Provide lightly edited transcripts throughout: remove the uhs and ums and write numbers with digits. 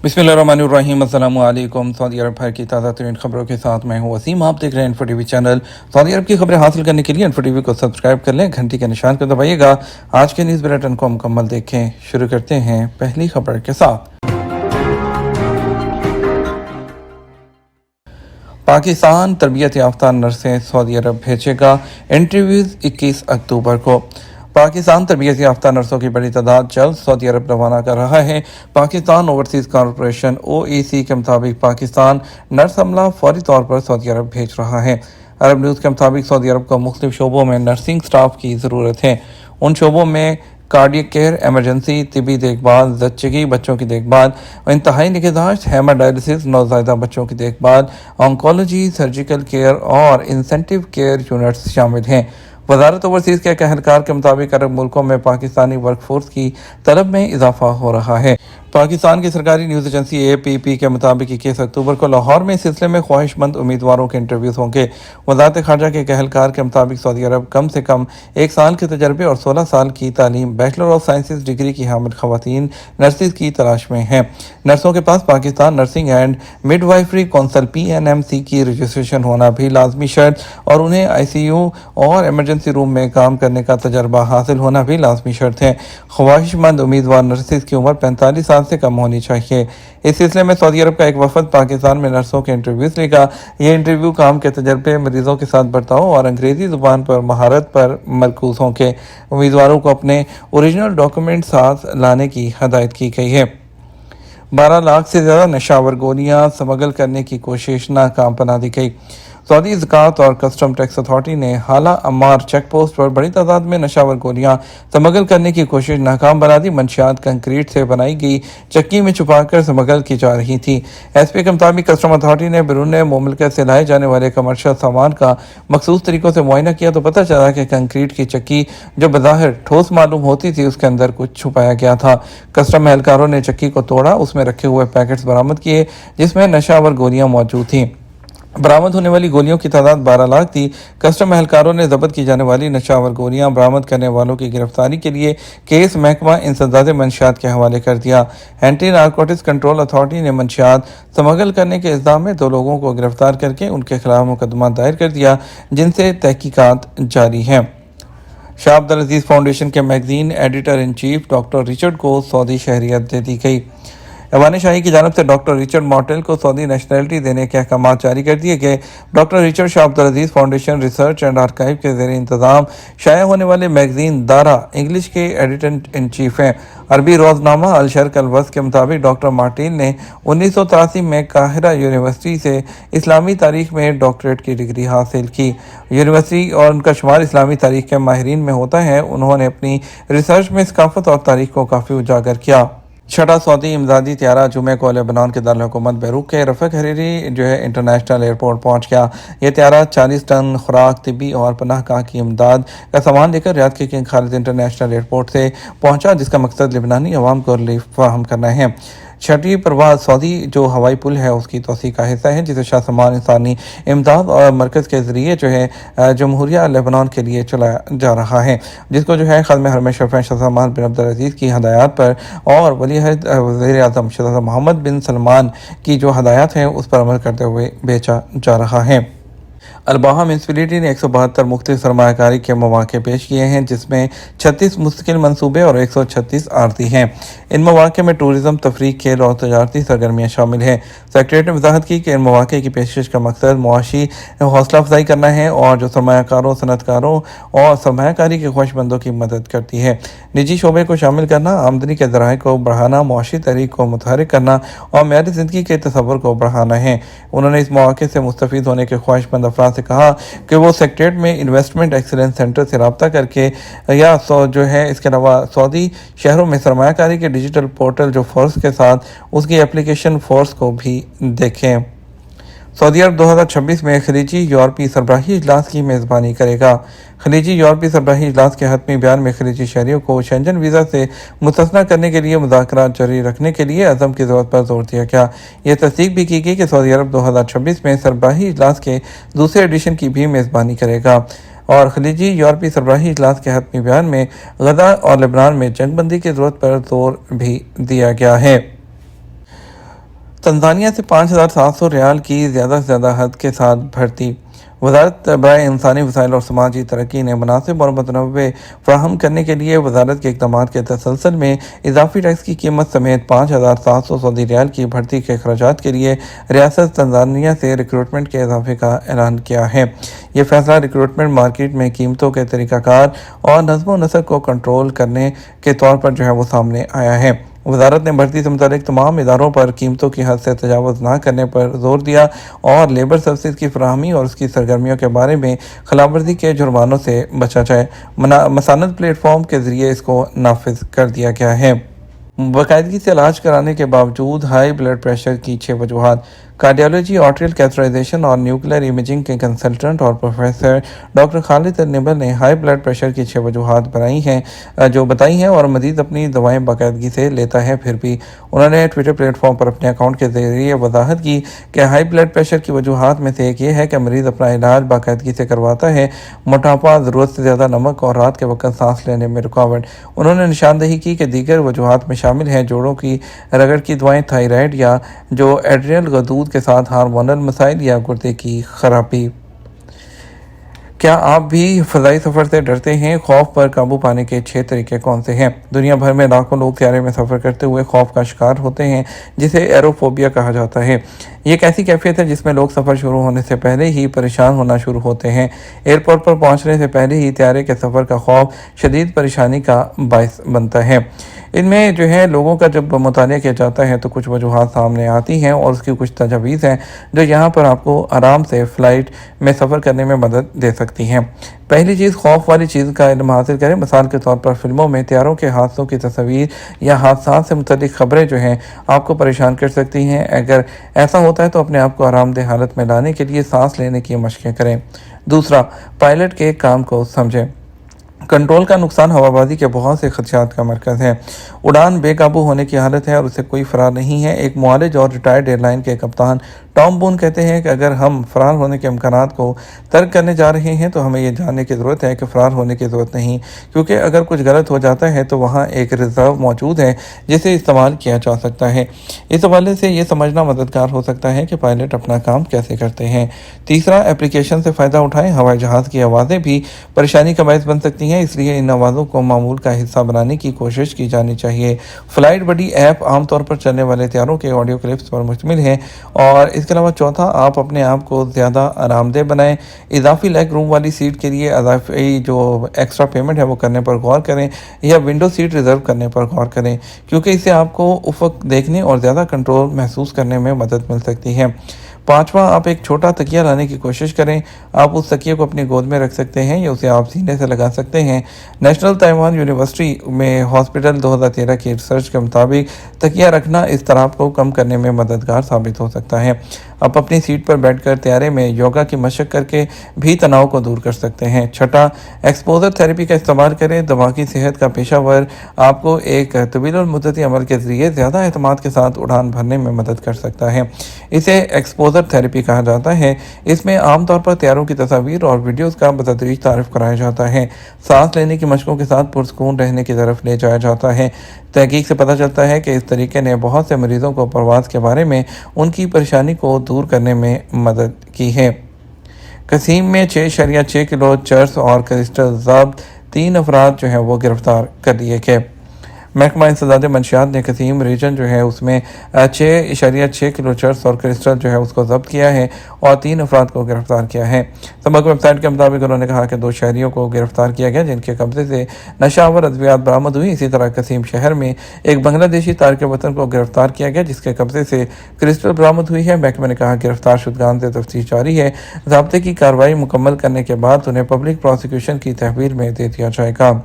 बिस्मिल्लाहिर्रहमानिर्रहीम। अस्सलामु अलैकुम। सऊदी अरब भर की ताज़ा तरीन खबरों के साथ मैं हूँ वसीम। आप देख रहे हैं इन्फो टीवी चैनल। सऊदी अरब की खबरें हासिल करने के लिए इन्फो टीवी को सब्सक्राइब कर लें, घंटी के निशान को दबाइएगा। आज के न्यूज़ बुलेटिन को मुकम्मल देखें। शुरू करते हैं पहली खबर के साथ। पाकिस्तान तरबियत याफ्ता नर्सें सऊदी अरब भेजेगा, इंटरव्यूज़ 21 अक्टूबर को। पाकिस्तान तरबियत याफ्ता नर्सों की बड़ी तादाद जल्द सऊदी अरब रवाना कर रहा है। पाकिस्तान ओवरसीज़ कॉरपोरेशन OEC के मुताबिक पाकिस्तान नर्स अमला फौरी तौर पर सऊदी अरब भेज रहा है। अरब न्यूज़ के मुताबिक सऊदी अरब को मुख्तलिफ शोबों में नर्सिंग स्टाफ की ज़रूरत है। उन शोबों में कार्डियक केयर, एमरजेंसी, तिबी देखभाल, जच्चगी, बच्चों की देखभाल, इंतहाई निगहदाश्त, हेमाडायलिसिस, नौज़ायदा बच्चों की देखभाल, ऑन्कोलॉजी, सर्जिकल केयर और इंसेंटिव केयर यूनिट्स शामिल हैं। वजारत ओवरसीज़ के एक अहलकार के मुताबिक अरब मुल्कों में पाकिस्तानी वर्कफोर्स की तलब में इजाफा हो रहा है। पाकिस्तान की सरकारी न्यूज़ एजेंसी APP के मुताबिक 21 अक्टूबर को लाहौर में इस सिलसिले में ख्वाहिशमंद उम्मीदवारों के इंटरव्यूज़ होंगे। वजारत ख़ारजा के एक अहलकार के मुताबिक सऊदी अरब कम से कम 1 साल के तजर्बे और 16 साल की तालीम बैचलर ऑफ साइंसेज डिग्री की हामिल ख़वातीन नर्सिस की तलाश में हैं। नर्सों के पास Pakistan nursing and midwifery council PNMC की रजिस्ट्रेशन होना भी लाजमी शर्त और उन्हें ICU और इमरजेंसी रूम में काम करने का तजर्बा हासिल होना भी लाजमी शर्त है। ख्वाहिशमंद उम्मीदवार नर्सिस की उम्र 45 साल से कम होनी चाहिए। इस सिलसिले में सऊदी अरब का एक वफद पाकिस्तान में नर्सों के इंटरव्यूज़ लेगा। ये इंटरव्यू काम के तजर्बे, मरीजों के साथ बर्ताव और अंग्रेजी ज़ुबान पर महारत पर मरकूज़ होंगे। उम्मीदवारों को अपने ओरिजिनल डॉक्यूमेंट साथ लाने की हदायत की गई है। 12 लाख से ज़्यादा नशावर गोलियां स्मगल करने की कोशिश नाकाम बना दी गई। सऊदी ज़कात और कस्टम टैक्स अथॉरिटी ने हाला अम्मार चेक पोस्ट पर बड़ी तादाद में नशावर गोलियां स्मगल करने की कोशिश नाकाम बना दी। मंशियात कंक्रीट से बनाई गई चक्की में छुपाकर स्मगल की जा रही थी। SP के मुताबिक कस्टम अथॉरिटी ने बैरून मुमलिकत से लाए जाने वाले कमर्शियल सामान का मखसूस तरीकों से मुआयना किया तो पता चला कि कंक्रीट की चक्की जो बज़ाहिर ठोस मालूम होती थी उसके अंदर कुछ छुपाया गया था। कस्टम एहलकारों ने चक्की को तोड़ा, उसमें रखे हुए पैकेट्स बरामद किए जिसमें नशावर गोलियां मौजूद थीं। बरामद होने वाली गोलियों की तादाद 12 लाख थी। कस्टम एहलकारों ने जब्त की जाने वाली नशावर गोलियां बरामद करने वालों की गिरफ्तारी के लिए केस महकमा इंसदाद मंशियात के हवाले कर दिया। एंटी नारकोटिक्स कंट्रोल अथॉरिटी ने मंशियात स्मगल करने के इल्ज़ाम में 2 लोगों को गिरफ्तार करके उनके खिलाफ मुकदमा दायर कर दिया, जिनसे तहकीकात जारी हैं। शाह अब्दुल अजीज़ फाउंडेशन के magazine editor in chief doctor Richard को सऊदी शहरियत दे दी गई। ऐवान शाही की जानब से डॉक्टर रिचर्ड मॉर्टेल को सऊदी नेशनलिटी देने के अहकाम जारी कर दिए गए। Doctor Richard Shah Abdul Aziz foundation research and archive के ज़ेर इंतज़ाम शाया होने वाले मैगजीन दारा इंग्लिश के एडिटर इन चीफ हैं। अरबी रोज़नामा अल शर्क अल वस्त के मुताबिक डॉक्टर मार्टेल ने 1983 में काहिरा यूनिवर्सिटी से इस्लामी तारीख में डॉक्टरेट की डिग्री हासिल की। यूनिवर्सिटी और उनका शुमार इस्लामी तारीख के माहिरीन में होता है। उन्होंने अपनी रिसर्च में सकाफत और तारीख को काफ़ी उजागर किया। छठा सऊदी इमदादी त्यारा जुमे को लेबनान के दारुल हुकूमत बैरूत के रफ़ीक हरीरी इंटरनेशनल एयरपोर्ट पहुंच गया। यह त्यारा 40 टन खुराक, तिबी और पनाहगाह की इमदाद का सामान लेकर रियाद के किंग खालिद इंटरनेशनल एयरपोर्ट से पहुंचा, जिसका मकसद लेबनानी अवाम को रिलीफ फराहम करना है। छठी परवाज़ सऊदी जो हवाई पुल है उसकी तोसी का हिस्सा है, जिसे शाह सलमान इंसानी इमदाद और मरकज़ के ज़रिए जमहूरिया लेबनान के लिए चलाया जा रहा है, जिसको खादिम हरम शरीफ़ शाह सलमान बिन अब्दुल अज़ीज़ की हदायत पर और वली अहद वज़ीर आज़म शाह मोहम्मद बिन सलमान की जो हदायत हैं उस पर अमल करते हुए बेचा जा रहा है। अलबाहा म्यूनसिपलिटी ने 172 मुख्तलिफ सरमायाकारी के मौक़े पेश किए हैं, जिसमें 36 मुस्तकिल मनसूबे और 136 आरती हैं। इन मौक़े में टूरिज़म, तफरीह, खेल और तजारती सरगर्मियाँ शामिल हैं। सेक्रेटरी ने वजाहत की कि इन मौक़े की पेशकश का मकसद मुआशी हौसला अफजाई करना है और जो सरमायाकारों, सनतकारों और सरमायाकारी के ख्वाहिशमंदों की मदद करती है। निजी शोबे को शामिल करना, आमदनी के ज़राए को बढ़ाना, मुआशी तहरीक को मुतहरिक करना और मेयारी ज़िंदगी के तसव्वुर को बढ़ाना है। उन्होंने इस मौक़े से मुस्तफ़ीद होने के ख्वाहिशमंद अफराद से कहा कि वो सेक्रेटरीट में इन्वेस्टमेंट एक्सीलेंस सेंटर से रब्ता करके या इसके अलावा सऊदी शहरों में सरमायाकारी के डिजिटल पोर्टल जो फोर्स के साथ उसकी एप्लीकेशन फोर्स को भी देखें। सऊदी अरब 2026 में खलीजी यूरोपी सरबराही इजलास की मेज़बानी करेगा। खलीजी यूरोपी सरबराही इजलास के हतमी बयान में खलीजी शहरियों को शेंजन वीज़ा से मुस्तस्ना करने के लिए मुज़ाकरात जारी रखने के लिए अज़म की ज़रूरत पर जोर दिया गया। यह तस्दीक भी की गई कि सऊदी अरब 2026 में सरबराही इजलास के दूसरे एडिशन की भी मेज़बानी करेगा और खलीजी यूरोपी सरबराही इजलास के हतमी बयान में गज़ा और लेबनान में जंगबंदी की ज़रूरत पर जोर भी दिया गया है। तंजानिया से 5,700 रियाल की ज़्यादा से ज़्यादा हद के साथ भर्ती। वजारत बराए इंसानी वसाइल और समाजी तरक्की ने मुनासिब और मतनव्वे फराहम करने के लिए वजारत के इक़दाम के तसलसल में इजाफी टैक्स की कीमत समेत 5,700 सऊदी रियाल की भर्ती के अखराजात के लिए रियासत तंजानिया से रिक्रूटमेंट के इजाफे का ऐलान किया है। ये फैसला रिक्रूटमेंट मार्केट में कीमतों के तरीक़ाकार और नज़्म व नसर को कंट्रोल करने के तौर पर जो है वो सामने आया है। वजारत ने भर्ती से मुतालिक तमाम इदारों पर कीमतों की हद से तजावज़ न करने पर जोर दिया और लेबर सर्विस की फराहमी और उसकी सरगर्मियों के बारे में खिलाफवर्जी के जुर्मानों से बचा जाए। मसानद प्लेटफॉर्म के ज़रिए इसको नाफिज कर दिया गया है। बाकायदगी से इलाज कराने के बावजूद हाई ब्लड प्रेशर की 6 वजूहात। कार्डियोलॉजी, आर्टरियल कैथराइजेशन और न्यूक्लियर इमेजिंग के कंसल्टेंट और प्रोफेसर डॉक्टर खालिद निबल ने हाई ब्लड प्रेशर की 6 वजूहात बताई हैं और मरीज अपनी दवाएं बाकायदगी से लेता है, फिर भी उन्होंने ट्विटर प्लेटफॉर्म पर अपने अकाउंट के जरिए वजाहत की कि हाई ब्लड प्रेशर की वजूहात में से एक ये है कि मरीज़ अपना इलाज बाकायदगी से करवाता है। मोटापा, ज़रूरत से ज़्यादा नमक और रात के वक्त सांस लेने में रुकावट। उन्होंने निशानदेही की कि दीगर वजूहात में शामिल हैं जोड़ों की रगड़ की दवाएँ, थायराइड या जो एड्रियल गदूद के साथ हार्मोनल मसाइल या गुर्दे की खराबी। क्या आप भी फ़ज़ाई सफ़र से डरते हैं? खौफ पर काबू पाने के 6 तरीके कौन से हैं? दुनिया भर में लाखों लोग त्यारे में सफ़र करते हुए खौफ का शिकार होते हैं, जिसे एरोफोबिया कहा जाता है। ये एक ऐसी कैफियत है जिसमें लोग सफ़र शुरू होने से पहले ही परेशान होना शुरू होते हैं। एयरपोर्ट पर पहुंचने से पहले ही त्यारे के सफ़र का खौफ शदीद परेशानी का बायस बनता है। इनमें जो है लोगों का जब मुतालिया किया जाता है तो कुछ वजूहात सामने आती हैं और उसकी कुछ तजावीज़ हैं जो यहाँ पर आपको आराम से फ़्लाइट में सफ़र करने में मदद दे सकती हैं। पहली चीज़, खौफ वाली चीज़ का इल्म हासिल करें। मिसाल के तौर पर फिल्मों में त्यारों के हादसों की तस्वीर या हादसा से मुतल्लिक़ ख़बरें जो हैं आपको परेशान कर सकती हैं। अगर ऐसा होता है तो अपने आप को आरामदेह हालत में लाने के लिए सांस लेने की मशक़ें करें। दूसरा, पायलट के काम को समझें। कंट्रोल का नुकसान हवाबाजी के बहुत से खदशात का मरकज़ है। उड़ान बेकाबू होने की हालत है और उससे कोई फ़रार नहीं है। एक मुआलिज और रिटायर्ड एयरलाइन के कप्तान टॉम बून कहते हैं कि अगर हम फ़रार होने के इम्कानात को तर्क करने जा रहे हैं तो हमें यह जानने की ज़रूरत है कि फ़रार होने की ज़रूरत नहीं, क्योंकि अगर कुछ गलत हो जाता है तो वहाँ एक रिज़र्व मौजूद है जिसे इस्तेमाल किया जा सकता है। इस हवाले से ये समझना मददगार हो सकता है कि पायलट अपना काम कैसे करते हैं। तीसरा, एप्लीकेशन से फ़ायदा उठाएँ। हवाई जहाज़ की आवाज़ें भी परेशानी का बायस बन सकती हैं, इसलिए इन आवाज़ों को मामूल का हिस्सा बनाने की कोशिश की जानी चाहिए। फ़्लाइट बडी ऐप आमतौर पर चलने वाले त्यारों के ऑडियो क्लिप्स पर मुश्तमिल है। और इसके अलावा चौथा, आप अपने आप को ज़्यादा आरामदेह बनाएं। इजाफी लेग रूम वाली सीट के लिए इजाफी जो एक्स्ट्रा पेमेंट है वो करने पर गौर करें या विंडो सीट रिज़र्व करने पर गौर करें, क्योंकि इससे आपको उफ़क़ देखने और ज़्यादा कंट्रोल महसूस करने में मदद मिल सकती है। पाँचवा, आप एक छोटा तकिया लाने की कोशिश करें। आप उस तकिए को अपनी गोद में रख सकते हैं या उसे आप सीने से लगा सकते हैं। नेशनल ताइवान यूनिवर्सिटी में हॉस्पिटल 2013 की रिसर्च के मुताबिक तकिया रखना इस तनाव को कम करने में मददगार साबित हो सकता है। आप अपनी सीट पर बैठकर त्यारे में योगा की मशक करके भी तनाव को दूर कर सकते हैं। छठा, एक्सपोजर थेरेपी का इस्तेमाल करें। दिमागी सेहत का पेशावर आपको एक तवील मुद्दती अमल के ज़रिए ज़्यादा एतमाद के साथ उड़ान भरने में मदद कर सकता है। इसे एक्सपोजर थेरेपी कहा जाता है। इसमें आमतौर पर त्यारों की तस्वीर और वीडियोस का बतदरीज तारीफ कराया जाता है। सांस लेने की मशकों के साथ पुरसकून रहने की तरफ ले जाया जाता है। तहकीक से पता चलता है कि इस तरीके ने बहुत से मरीजों को परवाज़ के बारे में उनकी परेशानी को दूर करने में मदद की है। कसीम में 6.6 किलो चर्स और क्रिस्टल ज़ब्त, 3 अफराद जो है वो गिरफ्तार कर लिए गए। महकमा इंसदाद मंशियात ने कसीम रीजन जो है उसमें 6.6 किलो चर्स और क्रिस्टल जो है उसको जब्त किया है और 3 अफराद को गिरफ्तार किया है। समग्र वेबसाइट के मुताबिक उन्होंने कहा कि 2 शहरियों को गिरफ्तार किया गया जिनके कब्जे से नशावर अद्वियात बरामद हुई। इसी तरह कसीम शहर में एक बांग्लादेशी तारक वतन को गिरफ्तार किया गया जिसके कब्जे से क्रिस्टल बरामद हुई है। महकमे ने कहा गिरफ्तार शुदगान से तफ्तीश जारी है। ज़ाब्ते की कार्रवाई मुकम्मल करने के बाद उन्हें पब्लिक प्रोसिक्यूशन की तहवील में दे दिया जाएगा।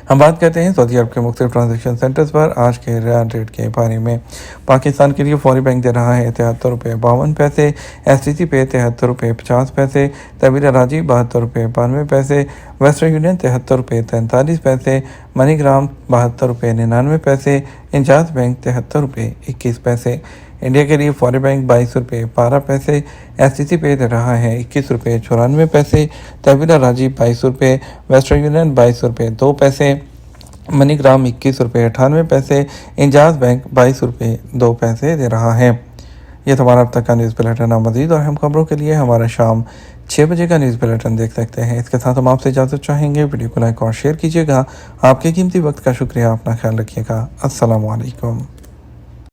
हम बात करते हैं सऊदी अरब के मुख्तलिफ ट्रांजेक्शन सेंटर्स पर आज के रियाल रेट के बारे में। पाकिस्तान के लिए फौरी बैंक दे रहा है 73 रुपये 52 पैसे, STC पे 73 रुपये 50 पैसे, तवील राजी 72 रुपये 92 पैसे, वेस्टर्न यूनियन 73 रुपये 43 पैसे, मनीग्राम 72 रुपये 99 पैसे, इंजाज बैंक 73 रुपये 21 पैसे। इंडिया के लिए फौरी बैंक 22 रुपये 12 पैसे, STC पे दे रहा है 21 रुपये 94 पैसे, तहवील राजी 22 रुपये, वेस्टर्न यूनियन 22 रुपये 2 पैसे, منی گرام 21 روپے 98 پیسے، انجاز بینک 22 روپے 2 پیسے دے رہا ہے۔ یہ تو ہمارا اب تک کا نیوز بلیٹن ہے۔ مزید اور اہم خبروں کے لیے ہمارا شام 6 بجے کا نیوز بلیٹن دیکھ سکتے ہیں۔ اس کے ساتھ ہم آپ سے اجازت چاہیں گے۔ ویڈیو کو لائک اور شیئر کیجیے گا۔ آپ کے قیمتی وقت کا شکریہ۔ اپنا خیال رکھیے گا۔ السلام علیکم۔